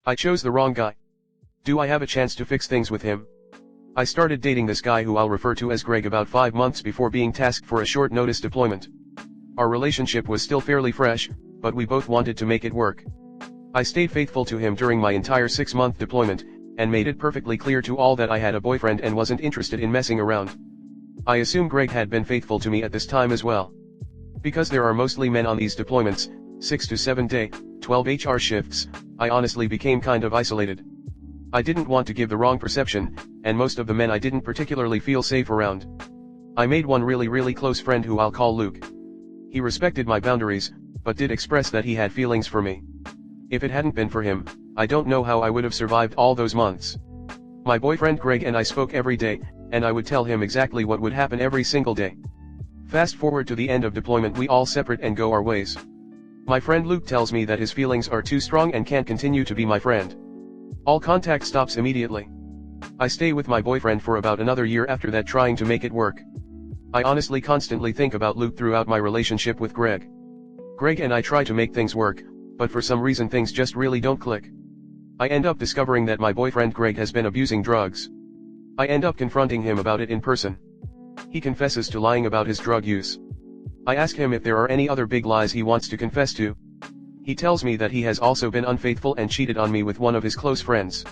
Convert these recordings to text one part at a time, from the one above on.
I chose the wrong guy. Do I have a chance to fix things with him? I started dating this guy who I'll refer to as Greg about 5 months before being tasked for a short notice deployment. Our relationship was still fairly fresh, but we both wanted to make it work. I stayed faithful to him during my entire 6-month deployment, and made it perfectly clear to all that I had a boyfriend and wasn't interested in messing around. I assume Greg had been faithful to me at this time as well. Because there are mostly men on these deployments, 6 to 7 day, 12 HR shifts, I honestly became kind of isolated. I didn't want to give the wrong perception, and most of the men I didn't particularly feel safe around. I made one really close friend who I'll call Luke. He respected my boundaries, but did express that he had feelings for me. If it hadn't been for him, I don't know how I would have survived all those months. My boyfriend Greg and I spoke every day, and I would tell him exactly what would happen every single day. Fast forward to the end of deployment, we all separate and go our ways. My friend Luke tells me that his feelings are too strong and can't continue to be my friend. All contact stops immediately. I stay with my boyfriend for about another year after that, trying to make it work. I honestly constantly think about Luke throughout my relationship with Greg. Greg and I try to make things work, but for some reason things just really don't click. I end up discovering that my boyfriend Greg has been abusing drugs. I end up confronting him about it in person. He confesses to lying about his drug use. I ask him if there are any other big lies he wants to confess to. He tells me that he has also been unfaithful and cheated on me with one of his close friends.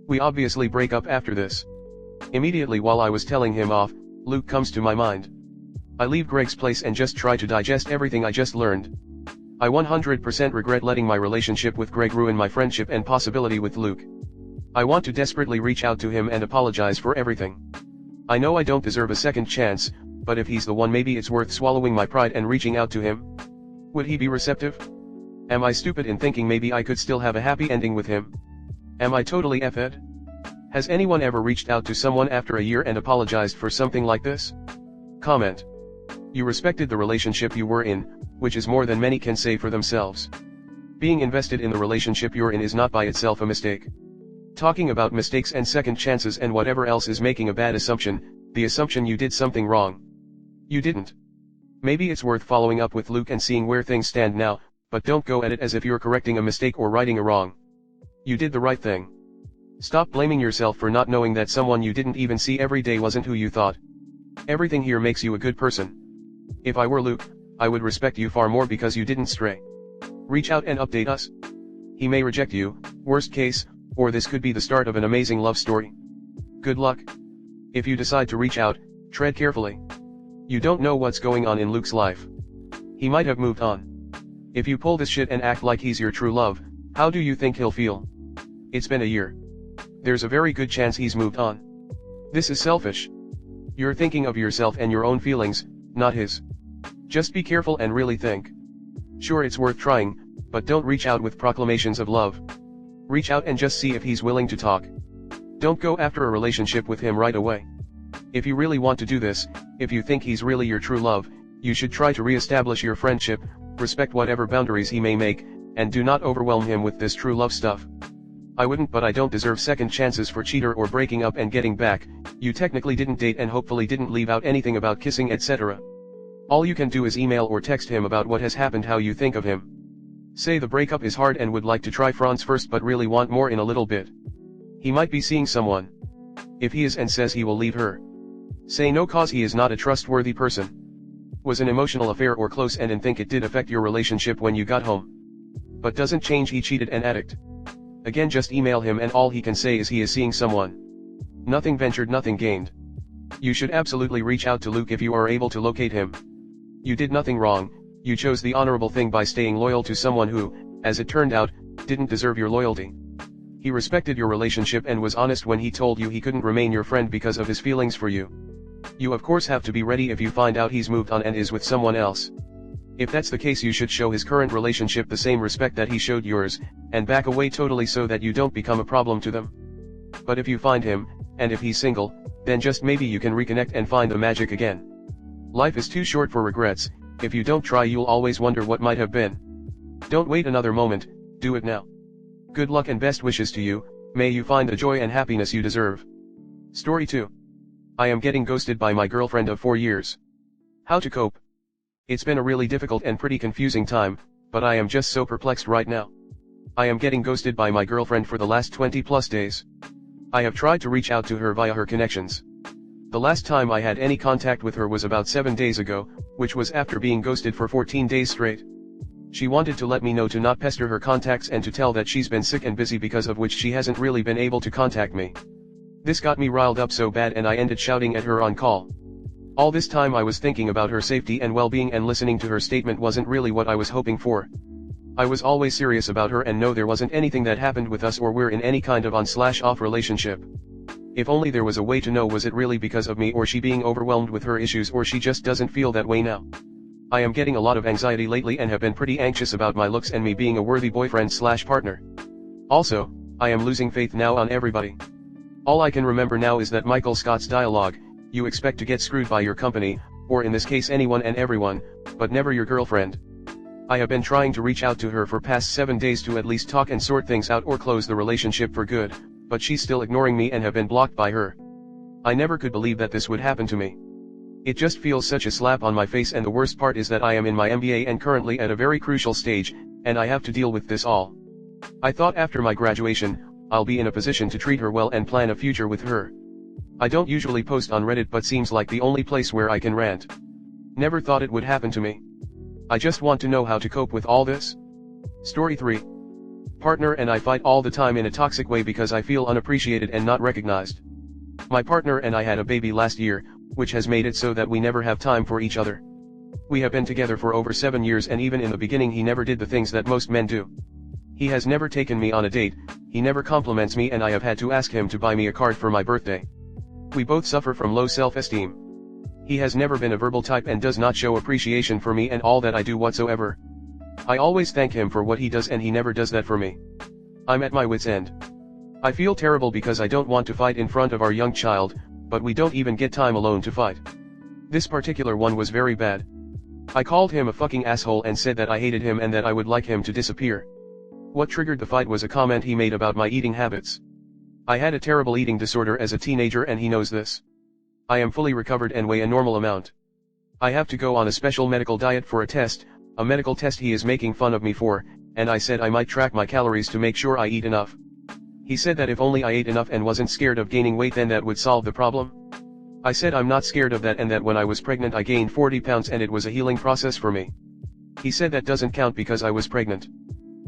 We obviously break up after this. Immediately while I was telling him off, Luke comes to my mind. I leave Greg's place and just try to digest everything I just learned. I 100% regret letting my relationship with Greg ruin my friendship and possibility with Luke. I want to desperately reach out to him and apologize for everything. I know I don't deserve a second chance, but if he's the one, maybe it's worth swallowing my pride and reaching out to him. Would he be receptive? Am I stupid in thinking maybe I could still have a happy ending with him? Am I totally effed? Has anyone ever reached out to someone after a year and apologized for something like this? Comment. You respected the relationship you were in, which is more than many can say for themselves. Being invested in the relationship you're in is not by itself a mistake. Talking about mistakes and second chances and whatever else is making a bad assumption, the assumption you did something wrong. You didn't. Maybe it's worth following up with Luke and seeing where things stand now, but don't go at it as if you're correcting a mistake or righting a wrong. You did the right thing. Stop blaming yourself for not knowing that someone you didn't even see every day wasn't who you thought. Everything here makes you a good person. If I were Luke, I would respect you far more because you didn't stray. Reach out and update us. He may reject you, worst case, or this could be the start of an amazing love story. Good luck. If you decide to reach out, tread carefully. You don't know what's going on in Luke's life. He might have moved on. If you pull this shit and act like he's your true love, how do you think he'll feel? It's been a year. There's a very good chance he's moved on. This is selfish. You're thinking of yourself and your own feelings, not his. Just be careful and really think. Sure, it's worth trying, but don't reach out with proclamations of love. Reach out and just see if he's willing to talk. Don't go after a relationship with him right away. If you really want to do this, if you think he's really your true love, you should try to re-establish your friendship, respect whatever boundaries he may make, and do not overwhelm him with this true love stuff. I wouldn't, but I don't deserve second chances for cheater or breaking up and getting back. You technically didn't date and hopefully didn't leave out anything about kissing, etc. All you can do is email or text him about what has happened, how you think of him. Say the breakup is hard and would like to try France first but really want more in a little bit. He might be seeing someone. If he is and says he will leave her, say no cause he is not a trustworthy person. Was an emotional affair or close and think it did affect your relationship when you got home. But doesn't change he cheated and addict. Again, just email him and all he can say is he is seeing someone. Nothing ventured, nothing gained. You should absolutely reach out to Luke if you are able to locate him. You did nothing wrong, you chose the honorable thing by staying loyal to someone who, as it turned out, didn't deserve your loyalty. He respected your relationship and was honest when he told you he couldn't remain your friend because of his feelings for you. You of course have to be ready if you find out he's moved on and is with someone else. If that's the case, you should show his current relationship the same respect that he showed yours, and back away totally so that you don't become a problem to them. But if you find him, and if he's single, then just maybe you can reconnect and find the magic again. Life is too short for regrets. If you don't try, you'll always wonder what might have been. Don't wait another moment, do it now. Good luck and best wishes to you, may you find the joy and happiness you deserve. Story 2. I am getting ghosted by my girlfriend of 4 years. How to cope? It's been a really difficult and pretty confusing time, but I am just so perplexed right now. I am getting ghosted by my girlfriend for the last 20 plus days. I have tried to reach out to her via her connections. The last time I had any contact with her was about 7 days ago, which was after being ghosted for 14 days straight. She wanted to let me know to not pester her contacts and to tell that she's been sick and busy, because of which she hasn't really been able to contact me. This got me riled up so bad, and I ended shouting at her on call. All this time I was thinking about her safety and well-being, and listening to her statement wasn't really what I was hoping for. I was always serious about her, and no, there wasn't anything that happened with us or we're in any kind of on/off relationship. If only there was a way to know, was it really because of me or she being overwhelmed with her issues, or she just doesn't feel that way now. I am getting a lot of anxiety lately and have been pretty anxious about my looks and me being a worthy boyfriend/partner. Also, I am losing faith now on everybody. All I can remember now is that Michael Scott's dialogue, "You expect to get screwed by your company, or in this case anyone and everyone, but never your girlfriend." I have been trying to reach out to her for past 7 days to at least talk and sort things out or close the relationship for good, but she's still ignoring me and have been blocked by her. I never could believe that this would happen to me. It just feels such a slap on my face, and the worst part is that I am in my MBA and currently at a very crucial stage, and I have to deal with this all. I thought after my graduation, I'll be in a position to treat her well and plan a future with her. I don't usually post on Reddit, but seems like the only place where I can rant. Never thought it would happen to me. I just want to know how to cope with all this. Story 3. Partner and I fight all the time in a toxic way because I feel unappreciated and not recognized. My partner and I had a baby last year, which has made it so that we never have time for each other. We have been together for over 7 years, and even in the beginning he never did the things that most men do. He has never taken me on a date, he never compliments me, and I have had to ask him to buy me a card for my birthday. We both suffer from low self-esteem. He has never been a verbal type and does not show appreciation for me and all that I do whatsoever. I always thank him for what he does, and he never does that for me. I'm at my wit's end. I feel terrible because I don't want to fight in front of our young child, but we don't even get time alone to fight. This particular one was very bad. I called him a fucking asshole and said that I hated him and that I would like him to disappear. What triggered the fight was a comment he made about my eating habits. I had a terrible eating disorder as a teenager, and he knows this. I am fully recovered and weigh a normal amount. I have to go on a special medical diet for a test, a medical test he is making fun of me for, and I said I might track my calories to make sure I eat enough. He said that if only I ate enough and wasn't scared of gaining weight, then that would solve the problem. I said I'm not scared of that, and that when I was pregnant I gained 40 pounds and it was a healing process for me. He said that doesn't count because I was pregnant.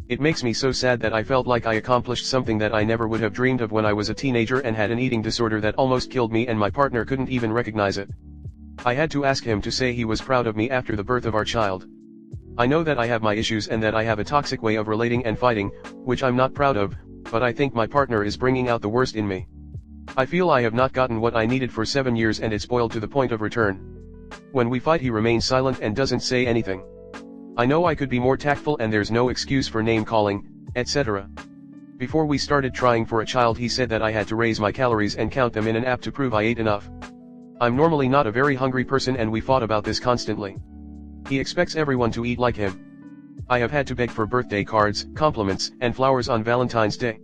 It makes me so sad that I felt like I accomplished something that I never would have dreamed of when I was a teenager and had an eating disorder that almost killed me, and my partner couldn't even recognize it. I had to ask him to say he was proud of me after the birth of our child. I know that I have my issues and that I have a toxic way of relating and fighting, which I'm not proud of, but I think my partner is bringing out the worst in me. I feel I have not gotten what I needed for 7 years, and it's boiled to the point of return. When we fight he remains silent and doesn't say anything. I know I could be more tactful, and there's no excuse for name calling, etc. Before we started trying for a child he said that I had to raise my calories and count them in an app to prove I ate enough. I'm normally not a very hungry person, and we fought about this constantly. He expects everyone to eat like him. I have had to beg for birthday cards, compliments, and flowers on Valentine's Day.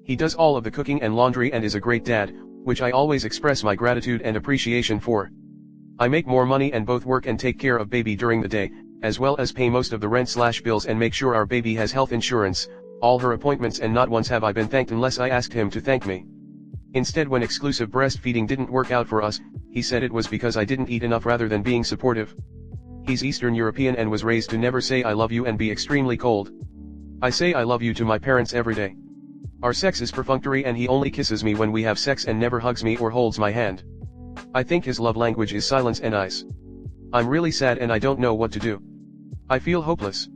He does all of the cooking and laundry and is a great dad, which I always express my gratitude and appreciation for. I make more money and both work and take care of baby during the day, as well as pay most of the rent/bills and make sure our baby has health insurance, all her appointments, and not once have I been thanked unless I asked him to thank me. Instead, when exclusive breastfeeding didn't work out for us, he said it was because I didn't eat enough rather than being supportive. He's Eastern European and was raised to never say I love you and be extremely cold. I say I love you to my parents every day. Our sex is perfunctory and he only kisses me when we have sex and never hugs me or holds my hand. I think his love language is silence and ice. I'm really sad and I don't know what to do. I feel hopeless.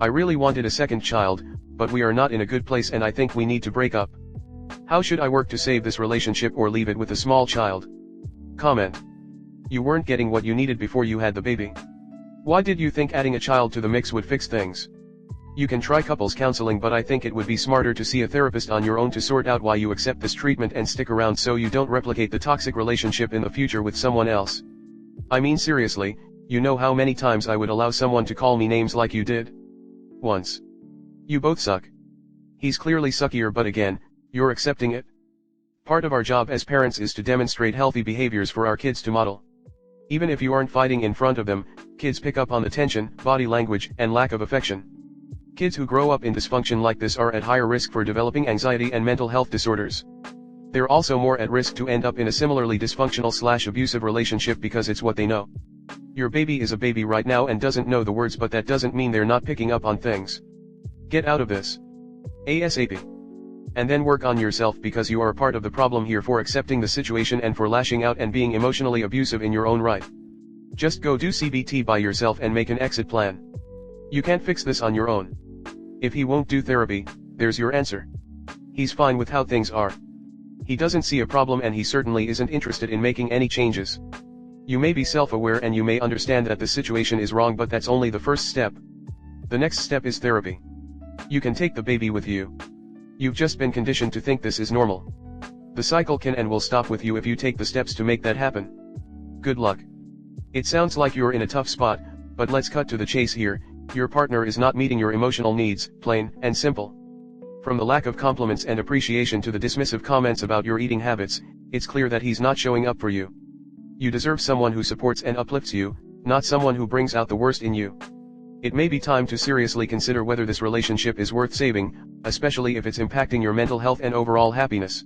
I really wanted a second child, but we are not in a good place and I think we need to break up. How should I work to save this relationship or leave it with a small child? Comment. You weren't getting what you needed before you had the baby. Why did you think adding a child to the mix would fix things? You can try couples counseling, but I think it would be smarter to see a therapist on your own to sort out why you accept this treatment and stick around so you don't replicate the toxic relationship in the future with someone else. I mean seriously, you know how many times I would allow someone to call me names like you did? Once. You both suck. He's clearly suckier, but again, you're accepting it. Part of our job as parents is to demonstrate healthy behaviors for our kids to model. Even if you aren't fighting in front of them, kids pick up on the tension, body language, and lack of affection. Kids who grow up in dysfunction like this are at higher risk for developing anxiety and mental health disorders. They're also more at risk to end up in a similarly dysfunctional/abusive relationship because it's what they know. Your baby is a baby right now and doesn't know the words, but that doesn't mean they're not picking up on things. Get out of this ASAP. And then work on yourself, because you are a part of the problem here for accepting the situation and for lashing out and being emotionally abusive in your own right. Just go do CBT by yourself and make an exit plan. You can't fix this on your own. If he won't do therapy, there's your answer. He's fine with how things are. He doesn't see a problem, and he certainly isn't interested in making any changes. You may be self-aware and you may understand that the situation is wrong, but that's only the first step. The next step is therapy. You can take the baby with you. You've just been conditioned to think this is normal. The cycle can and will stop with you if you take the steps to make that happen. Good luck. It sounds like you're in a tough spot, but let's cut to the chase here. Your partner is not meeting your emotional needs, plain and simple. From the lack of compliments and appreciation to the dismissive comments about your eating habits, it's clear that he's not showing up for you. You deserve someone who supports and uplifts you, not someone who brings out the worst in you. It may be time to seriously consider whether this relationship is worth saving, especially if it's impacting your mental health and overall happiness.